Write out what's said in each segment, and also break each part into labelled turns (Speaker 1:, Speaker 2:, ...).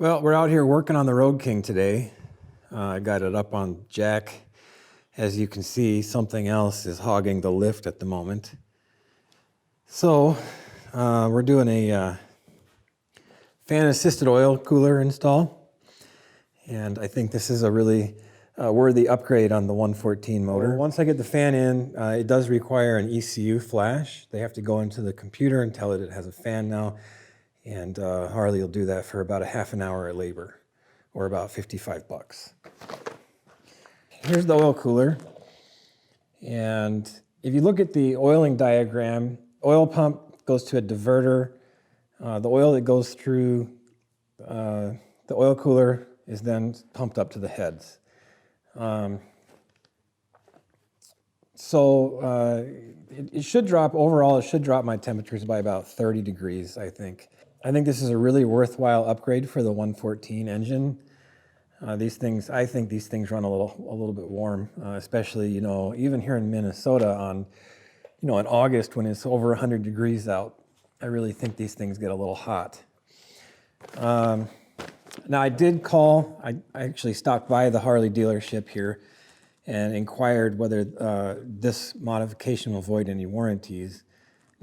Speaker 1: Well, we're out here working on the Road King today. I got it up on jack. As you can see, something else is hogging the lift at the moment. So we're doing a fan-assisted oil cooler install. And I think this is a really worthy upgrade on the 114 motor. Once I get the fan in, it does require an ECU flash. They have to go into the computer and tell it has a fan now. And Harley will do that for about a half an hour at labor, or about 55 bucks. Here's the oil cooler. And if you look at the oiling diagram, oil pump goes to a diverter. The oil that goes through the oil cooler is then pumped up to the heads. It should drop, overall, it should drop my temperatures by about 30 degrees, I think. I think this is a really worthwhile upgrade for the 114 engine. I think these things run a little bit warm, especially, even here in Minnesota in August when it's over 100 degrees out. I really think these things get a little hot. Now I actually stopped by the Harley dealership here and inquired whether this modification will avoid any warranties.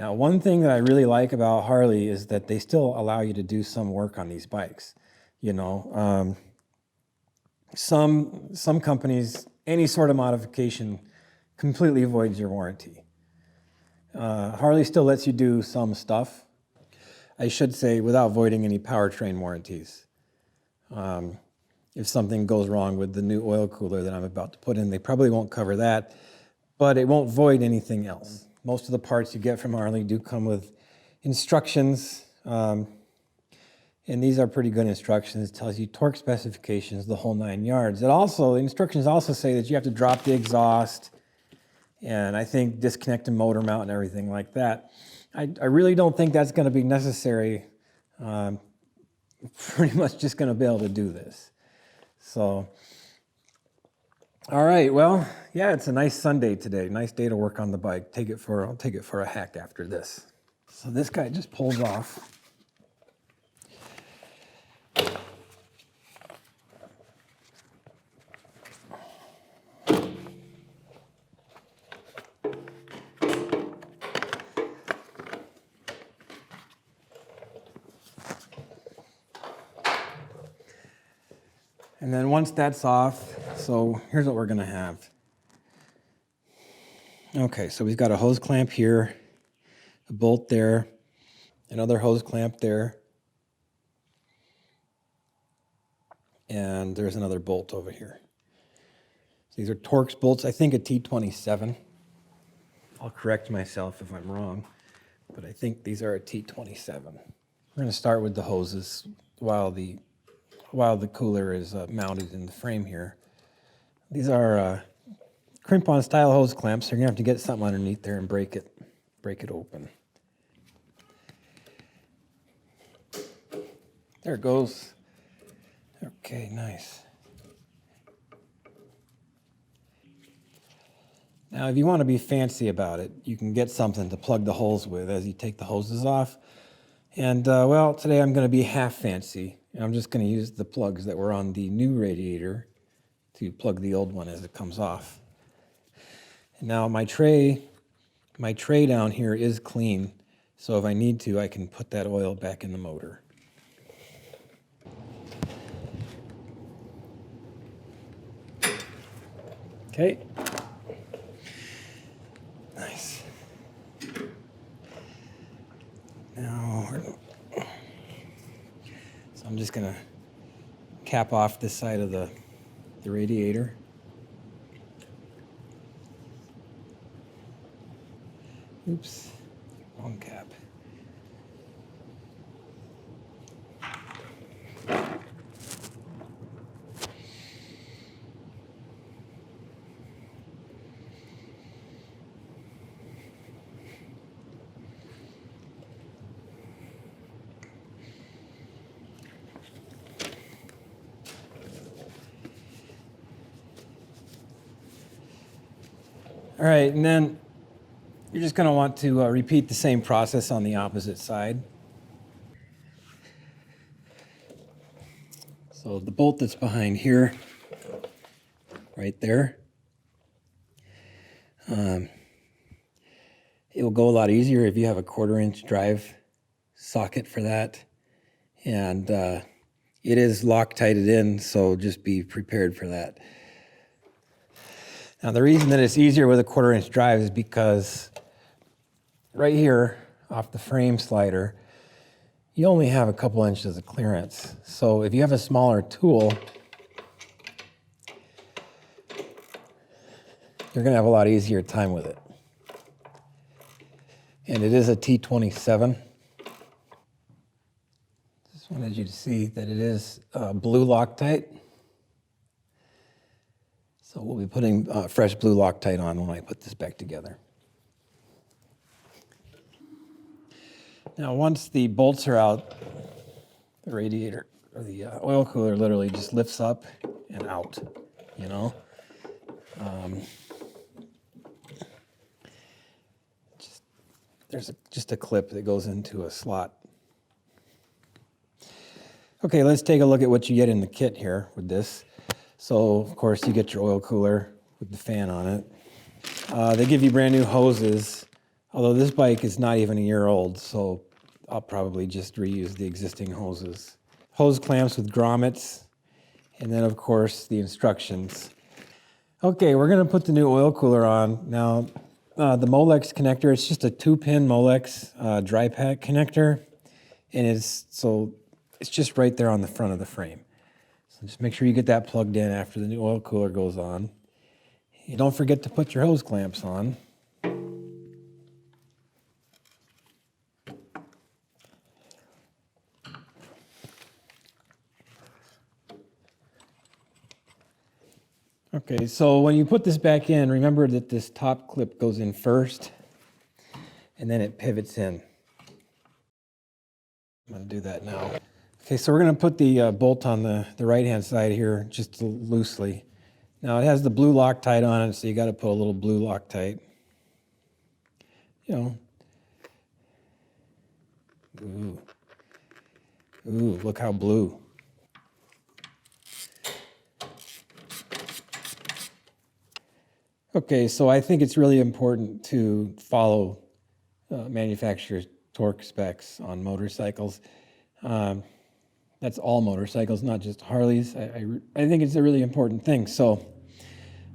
Speaker 1: Now, one thing that I really like about Harley is that they still allow you to do some work on these bikes. Some companies, any sort of modification completely voids your warranty. Harley still lets you do some stuff, I should say, without voiding any powertrain warranties. If something goes wrong with the new oil cooler that I'm about to put in, they probably won't cover that, but it won't void anything else. Most of the parts you get from Harley do come with instructions, and these are pretty good instructions. It tells you torque specifications, the whole 9 yards. The instructions also say that you have to drop the exhaust, and I think disconnect the motor mount and everything like that. I really don't think that's going to be necessary. Pretty much just going to be able to do this. So, all right, well, yeah, it's a nice Sunday today. Nice day to work on the bike. I'll take it for a hack after this. So this guy just pulls off. And then once that's off, so here's what we're gonna have. Okay, so we've got a hose clamp here, a bolt there, another hose clamp there, and there's another bolt over here. So these are Torx bolts, I think a T27. I'll correct myself if I'm wrong, but I think these are a T27. We're gonna start with the hoses while the cooler is mounted in the frame here. These are crimp-on style hose clamps, so you're gonna have to get something underneath there and break it open. There it goes. Okay, nice. Now, if you want to be fancy about it, you can get something to plug the holes with as you take the hoses off. And well, today I'm going to be half fancy. And I'm just going to use the plugs that were on the new radiator to plug the old one as it comes off. And now my tray down here is clean. So if I need to, I can put that oil back in the motor. Okay. Nice. Now, so I'm just gonna cap off this side of the radiator. Oops, wrong cap. All right, and then you're just going to want to repeat the same process on the opposite side. So the bolt that's behind here, right there, it will go a lot easier if you have a 1/4-inch drive socket for that. And it is Loctited in, so just be prepared for that. Now the reason that it's easier with a 1/4-inch drive is because right here off the frame slider, you only have a couple inches of clearance. So if you have a smaller tool, you're gonna have a lot easier time with it. And it is a T27. Just wanted you to see that it is blue Loctite. So we'll be putting fresh blue Loctite on when I put this back together. Now, once the bolts are out, the radiator or the oil cooler literally just lifts up and out, you know. There's just a clip that goes into a slot. Okay, let's take a look at what you get in the kit here with this. So, of course, you get your oil cooler with the fan on it. They give you brand new hoses, although this bike is not even a year old, so I'll probably just reuse the existing hoses. Hose clamps with grommets, and then of course the instructions. Okay, we're gonna put the new oil cooler on. Now, the Molex connector, it's just a 2-pin Molex dry pack connector, and it's just right there on the front of the frame. So just make sure you get that plugged in after the new oil cooler goes on. And don't forget to put your hose clamps on. Okay, so when you put this back in, remember that this top clip goes in first, and then it pivots in. I'm going to do that now. Okay, so we're going to put the bolt on the right-hand side here, just loosely. Now, it has the blue Loctite on it, so you got to put a little blue Loctite. You know. Ooh, look how blue. Okay, so I think it's really important to follow manufacturer's torque specs on motorcycles. That's all motorcycles, not just Harleys. I think it's a really important thing. So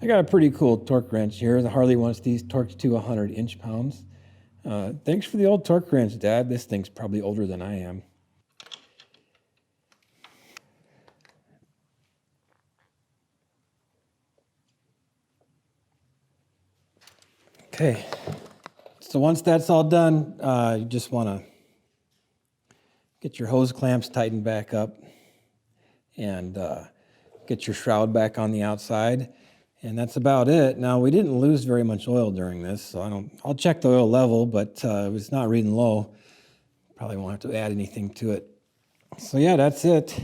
Speaker 1: I got a pretty cool torque wrench here. The Harley wants these torqued to 100 inch-pounds. Thanks for the old torque wrench, Dad. This thing's probably older than I am. Okay, so once that's all done, you just want to get your hose clamps tightened back up and get your shroud back on the outside. And that's about it. Now, we didn't lose very much oil during this, so I'll check the oil level, but it's not reading low. Probably won't have to add anything to it. So yeah, that's it.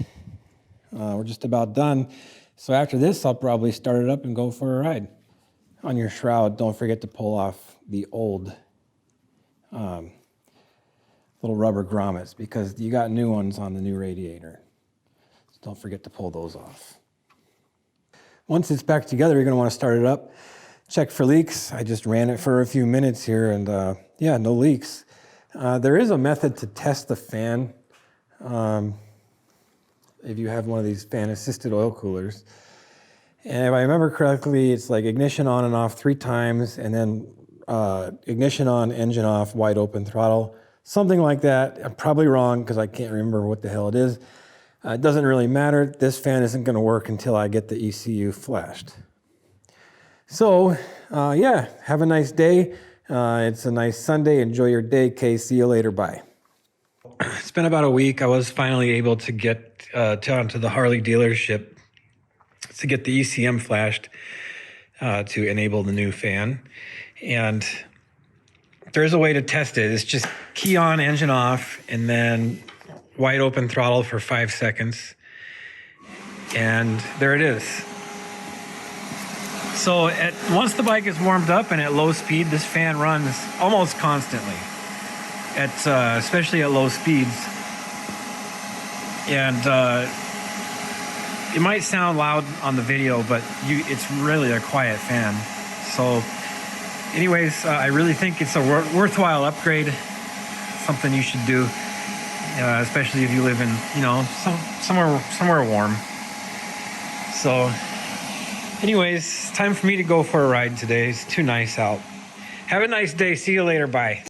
Speaker 1: We're just about done. So after this, I'll probably start it up and go for a ride. On your shroud, don't forget to pull off the old little rubber grommets because you got new ones on the new radiator. So don't forget to pull those off. Once it's back together, you're going to want to start it up. Check for leaks. I just ran it for a few minutes here and yeah, no leaks. There is a method to test the fan if you have one of these fan-assisted oil coolers. And if I remember correctly, it's like ignition on and off 3 times, and then ignition on, engine off, wide open throttle, something like that. I'm probably wrong because I can't remember what the hell it is. It doesn't really matter. This fan isn't going to work until I get the ECU flashed. So, yeah, have a nice day. It's a nice Sunday. Enjoy your day, Kay. See you later. Bye. It's been about a week. I was finally able to get onto the Harley dealership to get the ECM flashed to enable the new fan. And there's a way to test it. It's just key on, engine off, and then wide open throttle for 5 seconds. And there it is. So once the bike is warmed up and at low speed, this fan runs almost constantly, especially at low speeds. And it might sound loud on the video, but it's really a quiet fan. So anyways, I really think it's a worthwhile upgrade, something you should do, especially if you live in, you know, somewhere warm. So anyways, time for me to go for a ride today. It's too nice out. Have a nice day. See you later. Bye.